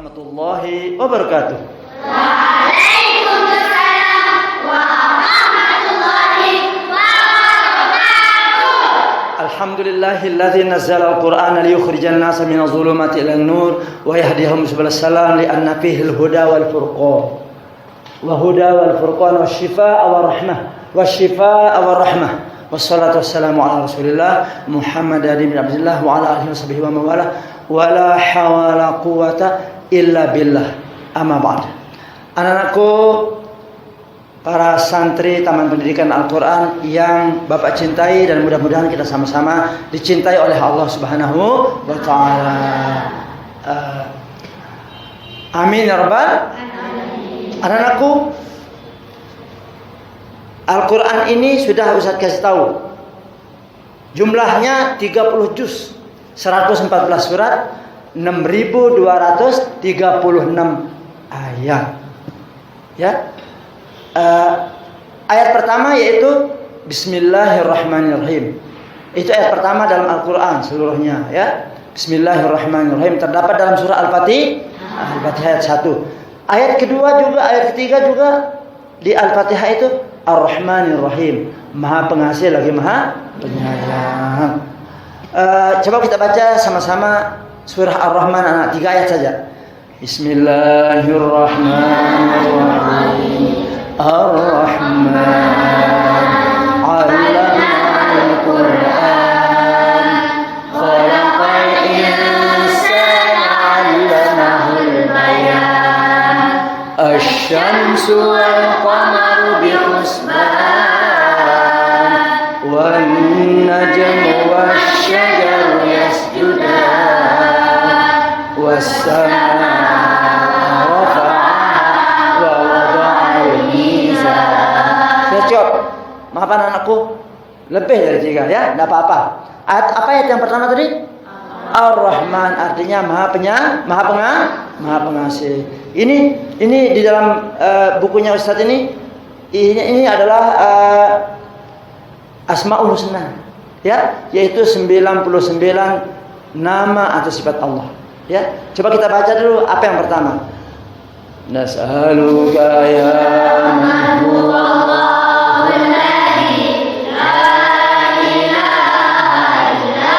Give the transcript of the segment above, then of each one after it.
warahmatullahi wabarakatuh. Waalaikumsalam warahmatullahi wabarakatuh. Alhamdulillahilladzi nazzala al-Qur'ana liyukhrijan nasa minadh dhulumati ilan nur wa yahdihum subalas salam li'anna fihi al-huda wal furqan. Wa huda wal furqan wasyifaa wa rahmah wasyifaa wa rahmah. Wassalatu wassalamu ala Rasulillah Muhammad bin Abdullah wa ala alihi washabihi wa mawalah. Wala hawala quwata illa billah. Amma ba'd. Anak-anakku, para santri Taman Pendidikan Al-Qur'an yang Bapak cintai dan mudah-mudahan kita sama-sama dicintai oleh Allah Subhanahu wa taala. Amin ya rabbal alamin. Anak-anakku, Al-Qur'an ini sudah Ustaz kasih tahu. Jumlahnya 30 juz. 114 surat, 6.236 ayat. Ya. Ayat pertama yaitu Bismillahirrahmanirrahim. Itu ayat pertama dalam Al-Qur'an seluruhnya, ya. Bismillahirrahmanirrahim terdapat dalam surah Al-Fatihah, ayat 1. Ayat kedua juga, ayat ketiga juga di Al-Fatihah itu Ar-Rahmanirrahim, Maha Pengasih lagi Maha Penyayang. Coba kita baca sama-sama surah Ar-Rahman, anak 3 ayat saja. Bismillahirrahmanirrahim. Ar-Rahman 'allamal Qur'an khalaqal insana 'allamahul bayan asy-syamsu wal qamaru bihusban wan najmu wasyajaru yasjudan was-samaa'a rafa'aha wa wada'al mizan. Cukup. Maafkan anakku, lebih dari 3 ya, enggak apa-apa. Apa ayat yang pertama tadi? Ar-Rahman, artinya Maha Pengasih. Ini di dalam bukunya Ustaz ini adalah Asmaul Husna, ya, yaitu 99 nama atau sifat Allah, ya. Coba kita baca dulu apa yang pertama. Nas'aluka ya man huwa Allahu alladzi la ilaha illa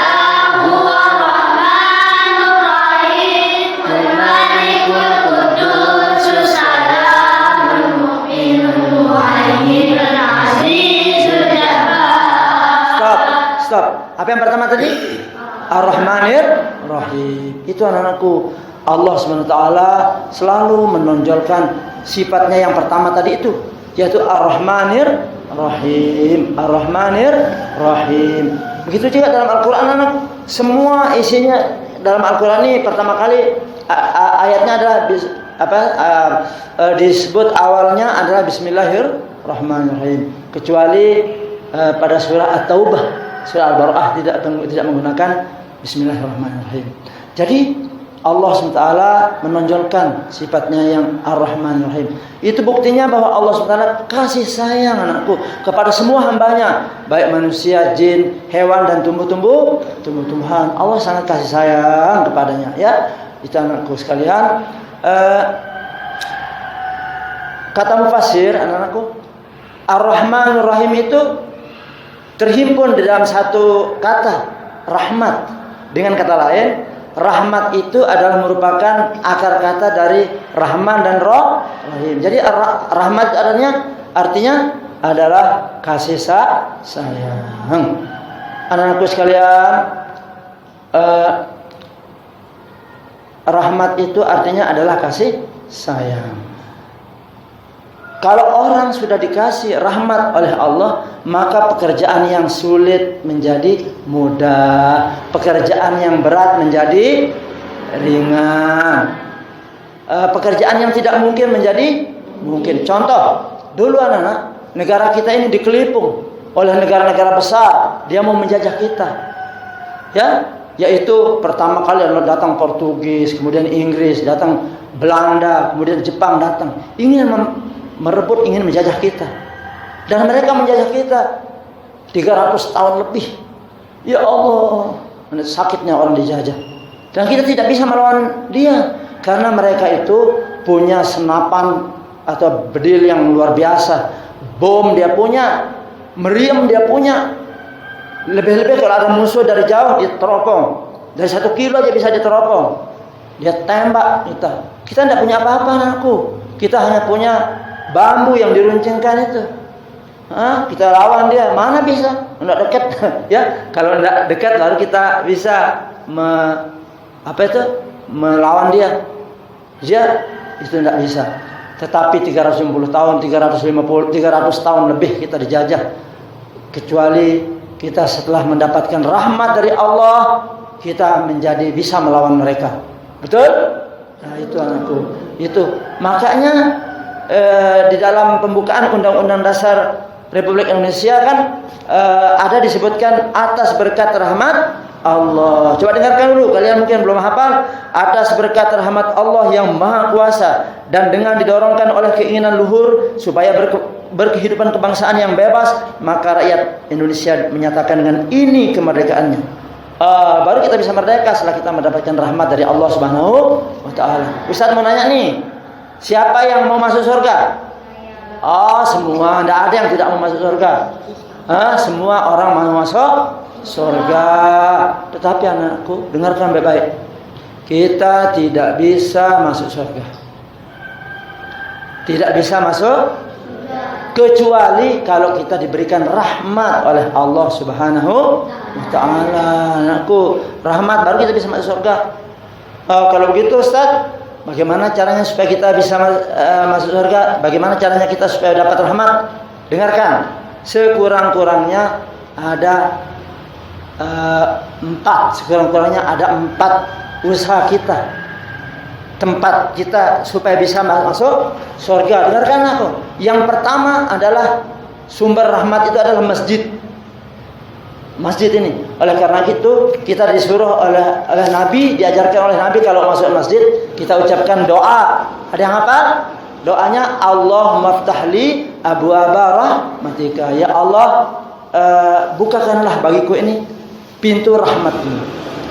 huwa ar-rahmanur rahim al-malikul quddus salamul mu'minul muhaiminul azizul jabbar. Stop. Apa yang pertama tadi? Ar-Rahmanir Rahim. Itu anak-anakku, Allah SWT selalu menonjolkan sifatnya yang pertama tadi itu, yaitu Ar-Rahmanir Rahim. Ar-Rahmanir Rahim. Begitu juga dalam Al-Qur'an, anak. Semua isinya dalam Al-Qur'an ini pertama kali ayatnya adalah disebut awalnya adalah Bismillahirrahmanirrahim. Kecuali pada surah At-Taubah, surah Al-Bara'ah tidak menggunakan Bismillahirrahmanirrahim. Jadi Allah SWT menonjolkan sifatnya yang Ar-Rahmanirrahim. Itu buktinya bahwa Allah SWT kasih sayang, anakku, kepada semua hambanya, baik manusia, jin, hewan dan tumbuh-tumbuhan. Allah sangat kasih sayang kepadanya, ya. Itu anakku sekalian. Kata mufassir, anak-anakku, Ar-Rahmanir Rahim itu terhimpun di dalam satu kata, rahmat. Dengan kata lain, rahmat itu adalah merupakan akar kata dari Rahman dan Rahim. Jadi rahmat artinya adalah kasih sayang. Anak-anakku sekalian, rahmat itu artinya adalah kasih sayang. Kalau orang sudah dikasih rahmat oleh Allah, maka pekerjaan yang sulit menjadi mudah, pekerjaan yang berat menjadi ringan, pekerjaan yang tidak mungkin menjadi mungkin. Contoh, dulu anak-anak, negara kita ini dikelipung oleh negara-negara besar, dia mau menjajah kita, ya, yaitu pertama kali adalah datang Portugis, kemudian Inggris, datang Belanda, kemudian Jepang datang, ingin merebut, ingin menjajah kita. Dan mereka menjajah kita 300 tahun lebih. Ya Allah, sakitnya orang dijajah. Dan kita tidak bisa melawan dia. Karena mereka itu punya senapan atau bedil yang luar biasa. Bom dia punya, meriam dia punya. Lebih-lebih kalau ada musuh dari jauh dia teropong. Dari 1 kilo aja bisa diteropong. Dia tembak kita. Kita tidak punya apa-apa anakku. Kita hanya punya bambu yang diruncingkan itu. Kita lawan dia, mana bisa? Tidak dekat, ya. Kalau tidak dekat, lalu kita bisa melawan dia. Ya, itu tidak bisa. Tetapi 350 tahun, 300 tahun lebih kita dijajah. Kecuali kita setelah mendapatkan rahmat dari Allah, kita menjadi bisa melawan mereka. Betul? Nah, itu anakku. Itu makanya di dalam pembukaan Undang-Undang Dasar Republik Indonesia kan ada disebutkan atas berkat rahmat Allah. Coba dengarkan dulu, kalian mungkin belum hafal. Atas berkat rahmat Allah yang Maha Kuasa dan dengan didorongkan oleh keinginan luhur supaya berkehidupan kebangsaan yang bebas, maka rakyat Indonesia menyatakan dengan ini kemerdekaannya. Baru kita bisa merdeka setelah kita mendapatkan rahmat dari Allah Subhanahu wa taala. Ustaz mau nanya nih, siapa yang mau masuk surga? Semua, tidak ada yang tidak mau masuk surga. Semua orang mau masuk surga. Tetapi anakku, dengarkan baik-baik. Kita tidak bisa masuk surga. Tidak bisa masuk kecuali kalau kita diberikan rahmat oleh Allah Subhanahu wa taala. Anakku, rahmat baru kita bisa masuk surga. Kalau begitu Ustaz, bagaimana caranya supaya kita bisa masuk surga? Bagaimana caranya kita supaya dapat rahmat? Dengarkan. Sekurang-kurangnya ada 4. Sekurang-kurangnya ada 4 usaha kita, tempat kita supaya bisa masuk surga. Dengarkan aku. Yang pertama adalah sumber rahmat itu adalah masjid. Masjid ini. Oleh karena itu kita disuruh oleh Nabi, diajarkan oleh Nabi kalau masuk masjid kita ucapkan doa. Ada yang apa? Doanya Allahumma ftahli abwaaba rahmatika. Ya Allah, bukakanlah bagiku ini pintu rahmat-Mu.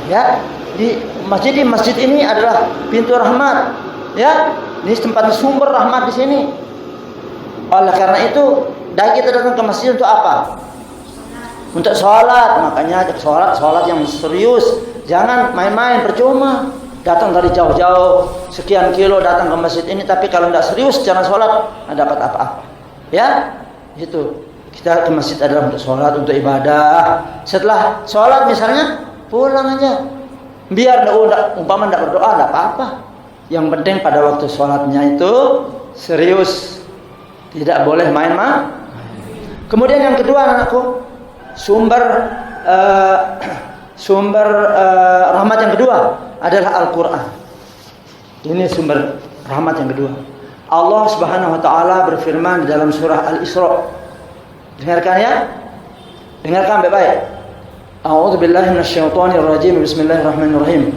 Ya, di masjid ini adalah pintu rahmat. Ya, ini tempat sumber rahmat di sini. Oleh karena itu, kita datang ke masjid untuk apa? Untuk sholat. Makanya sholat yang serius. Jangan main-main, percuma. Datang dari jauh-jauh, sekian kilo datang ke masjid ini, tapi kalau tidak serius cara sholat, tidak dapat apa-apa. Ya, itu. Kita ke masjid adalah untuk sholat, untuk ibadah. Setelah sholat misalnya, pulang aja. Biar umpama tidak berdoa, tidak apa-apa. Yang penting pada waktu sholatnya itu serius. Tidak boleh main-main. Kemudian yang kedua anakku, sumber rahmat yang kedua adalah Al-Quran. Ini sumber rahmat yang kedua. Allah Subhanahu wa taala berfirman di dalam surah Al-Isra. Dengarkan ya. Dengarkan baik-baik. A'udzu billahi minasyaitonir rajim. Bismillahirrahmanirrahim.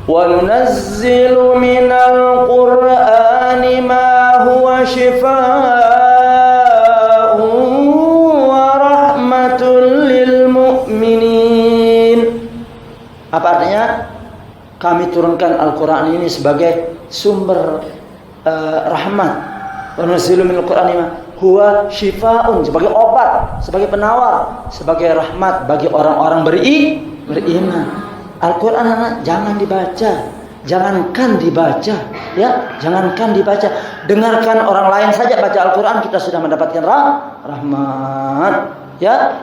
Wa nunazzilu minal Qur'ani ma huwa shifaa'un wa rahmatul lil mu'minin. Apa artinya? Kami turunkan Al-Quran ini sebagai sumber rahmat. Wa nunazzilu minal Qur'ani ma huwa shifaa'un, sebagai obat, sebagai penawar, sebagai rahmat bagi orang-orang beriman. Al-Quran jangan dibaca, jangankan dibaca, ya, jangankan dibaca. Dengarkan orang lain saja baca Al-Quran, kita sudah mendapatkan rahmat, ya.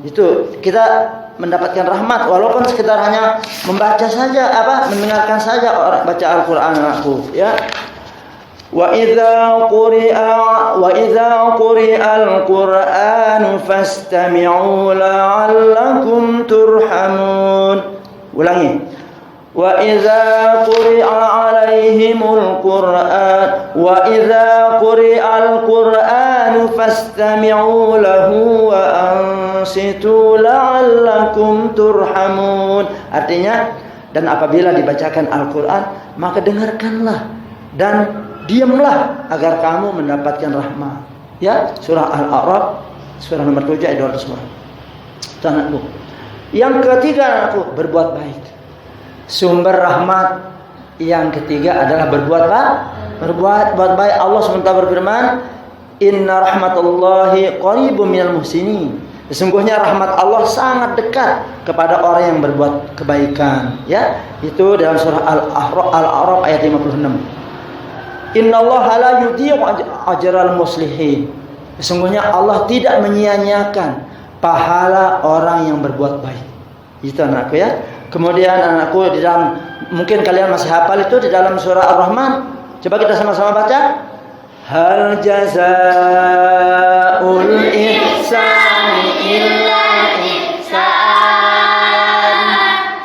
Itu kita mendapatkan rahmat walaupun sekedar hanya membaca saja, mendengarkan saja orang baca Al-Quran aku, ya. Wa idza quri'a al-Qur'anu fastami'u la'allakum turhamun. Ulangi. Wa idza quri'a 'alaihimul Qur'an al-Qur'anu fastami'u lahu wa ansitu la'allakum turhamun. Artinya, dan apabila dibacakan Al-Quran, maka dengarkanlah dan diamlah agar kamu mendapatkan rahmat. Ya, surah Al-A'raf, surah nomor 7 ayat 200. Anakku. Yang ketiga anakku, berbuat baik. Sumber rahmat yang ketiga adalah berbuat baik. Allah SWT berfirman, Inna rahmatullahi qaribun minal muhsinin. Sesungguhnya rahmat Allah sangat dekat kepada orang yang berbuat kebaikan. Ya, itu dalam surah Al-A'raf ayat 56. Innallaha la yudhi'u ajral muslihin. Sesungguhnya Allah tidak menyia-nyiakan pahala orang yang berbuat baik. Itu anakku ya. Kemudian anakku di dalam, mungkin kalian masih hafal itu di dalam surah Ar-Rahman. Coba kita sama-sama baca. Hal jazaa'ul ihsani illa ihsan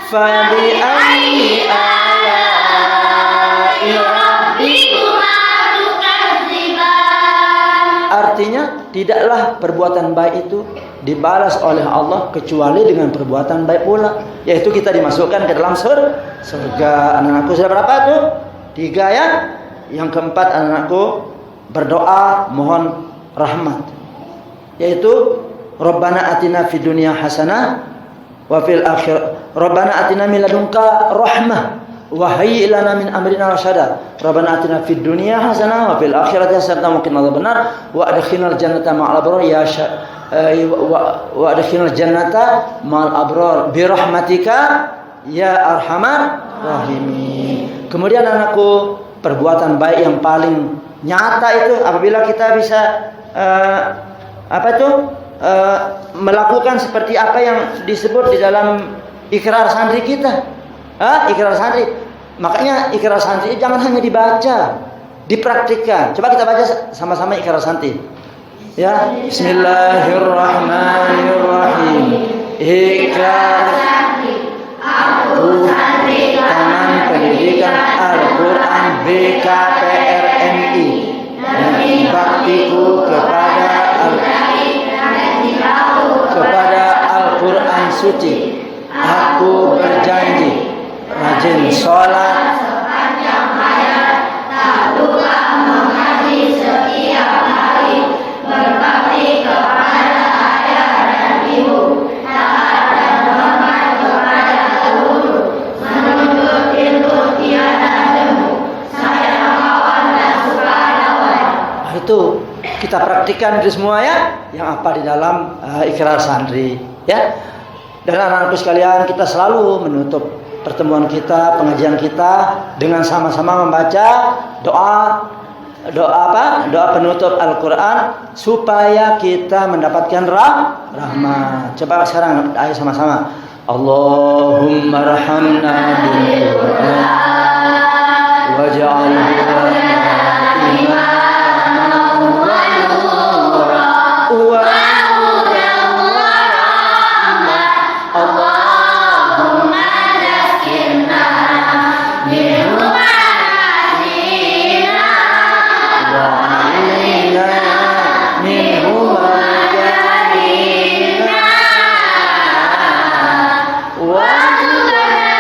fa bi ayyi ala'i rabbikuma tukadziban. Artinya tidaklah perbuatan baik itu dibalas oleh Allah kecuali dengan perbuatan baik pula, yaitu kita dimasukkan ke dalam surga. Anak-anakku sudah berapa tuh? 3 ya. Yang keempat, anak-anakku berdoa mohon rahmat, yaitu Rabbana atina fid dunya hasanah wa fil akhirah Rabbana atina min ladunka rahmah wa hayyi lana min amrina rasyada. Rabbana atina fid dunya hasanah wa fil akhirati hasanah wa qina adzabannar wa adkhilnal jannata ma'al abrar ya wa adkhilnal jannata ma'al abrar bi rahmatika ya arhamar rahimin. Kemudian anakku, perbuatan baik yang paling nyata itu apabila kita bisa melakukan seperti apa yang disebut di dalam ikrar santri kita. Ikrar santri. Makanya ikrar santri jangan hanya dibaca, dipraktikkan. Coba kita baca sama-sama ikrar santri. Ya, Bismillahirrahmanirrahim. Ikrar santri. Aku Taman Pendidikan Al-Quran BKPRMI dan baktiku kepada Al-Quran suci. Aku berjanji rajin sholat sepanjang hayat, tak lupa mengaji setiap hari, berbakti kepada ayah dan ibu, taat dan hormat kepada guru, menuntut ilmu tiada temu, sayang kawan dan suka lawan. Itu kita praktikkan itu semua ya, yang apa di dalam ikrar santri ya. Dan anak-anakku sekalian, kita selalu menutup pertemuan kita, pengajian kita dengan sama-sama membaca doa penutup Al-Quran supaya kita mendapatkan rahmat. Coba sekarang ayo sama-sama. Allahumma rahamna bil Quran waj'alhu lana imaman wa nuran wa Allahumma zakkirna minhu ma'azina wa alina minhu ma'jahina wa tubana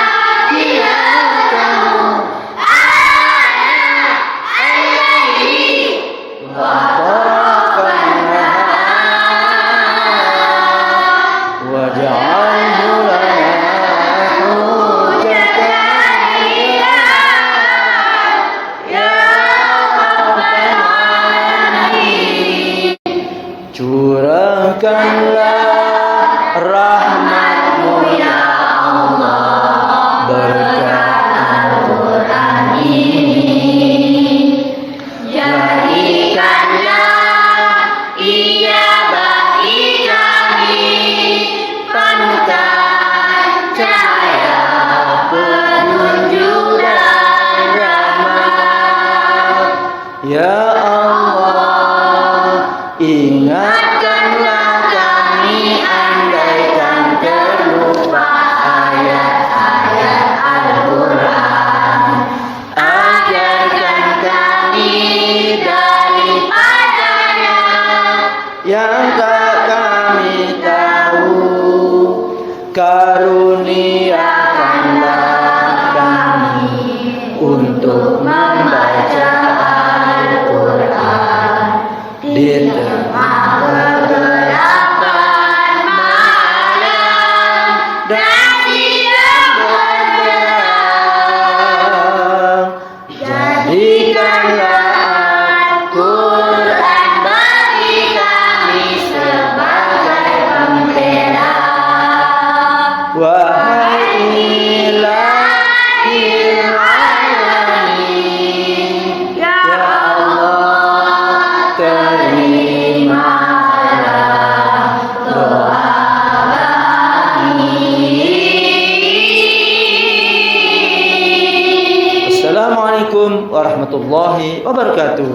Wassalamualaikum warahmatullahi wabarakatuh.